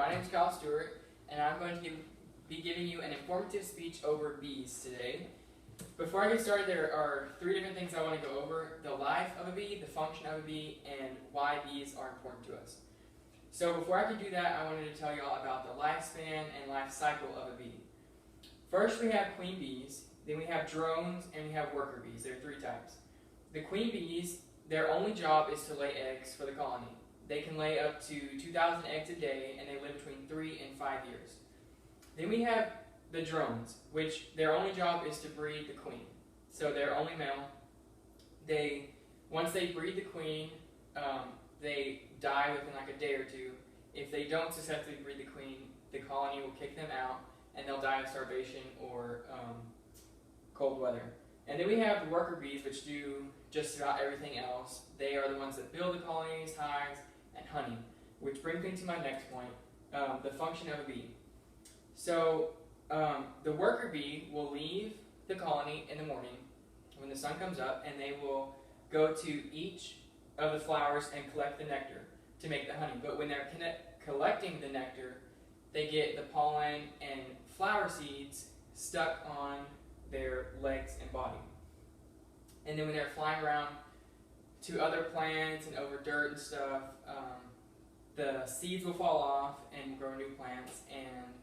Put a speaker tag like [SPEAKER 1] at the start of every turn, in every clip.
[SPEAKER 1] My name is Kyle Stewart, and I'm going to be giving you an informative speech over bees today. Before I get started, there are three different things I want to go over: the life of a bee, the function of a bee, and why bees are important to us. So before I could do that, I wanted to tell you all about the lifespan and life cycle of a bee. First, we have queen bees, then we have drones, and we have worker bees. There are three types. The queen bees, their only job is to lay eggs for the colony. They can lay up to 2,000 eggs a day, and they live between 3 and 5 years. Then we have the drones, which their only job is to breed the queen. So they're only male. Once they breed the queen, they die within like a day or two. If they don't successfully breed the queen, the colony will kick them out, and they'll die of starvation or cold weather. And then we have the worker bees, which do just about everything else. They are the ones that build the colonies, hives, and honey, which brings me to my next point, the function of a bee. So the worker bee will leave the colony in the morning when the sun comes up, and they will go to each of the flowers and collect the nectar to make the honey. But when they're collecting the nectar, they get the pollen and flower seeds stuck on their legs and body. And then when they're flying around to other plants and over dirt and stuff, the seeds will fall off and grow new plants, and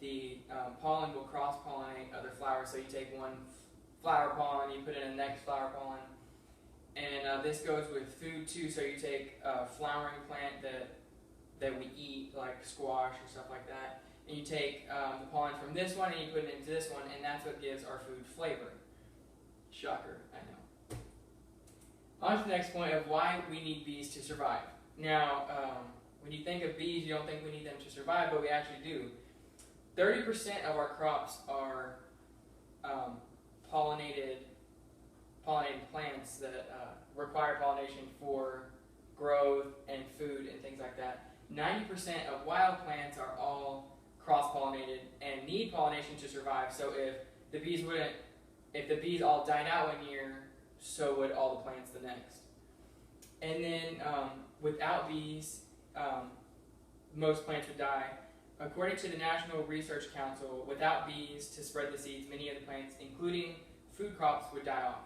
[SPEAKER 1] the pollen will cross-pollinate other flowers. So you take one flower pollen, you put it in the next flower pollen, and this goes with food too. So you take a flowering plant that we eat, like squash or stuff like that, and you take the pollen from this one and you put it into this one, and that's what gives our food flavor. Shocker, I know. On to the next point of why we need bees to survive. Now, when you think of bees, you don't think we need them to survive, but we actually do. 30% of our crops are pollinated plants that require pollination for growth and food and things like that. 90% of wild plants are all cross-pollinated and need pollination to survive. So if the bees all died out one year, so would all the plants the next. And then without bees, most plants would die. According to the National Research Council, without bees to spread the seeds, many of the plants, including food crops, would die off.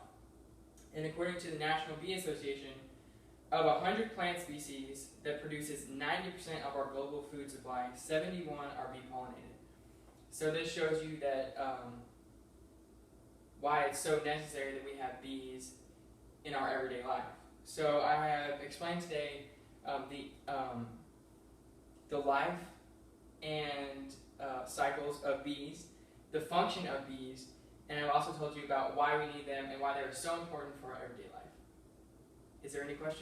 [SPEAKER 1] And according to the National Bee Association, of 100 plant species that produces 90% of our global food supply, 71 are bee pollinated. So this shows you that why it's so necessary that we have bees in our everyday life. So I have explained today the life and cycles of bees, the function of bees, and I've also told you about why we need them and why they're so important for our everyday life. Is there any questions?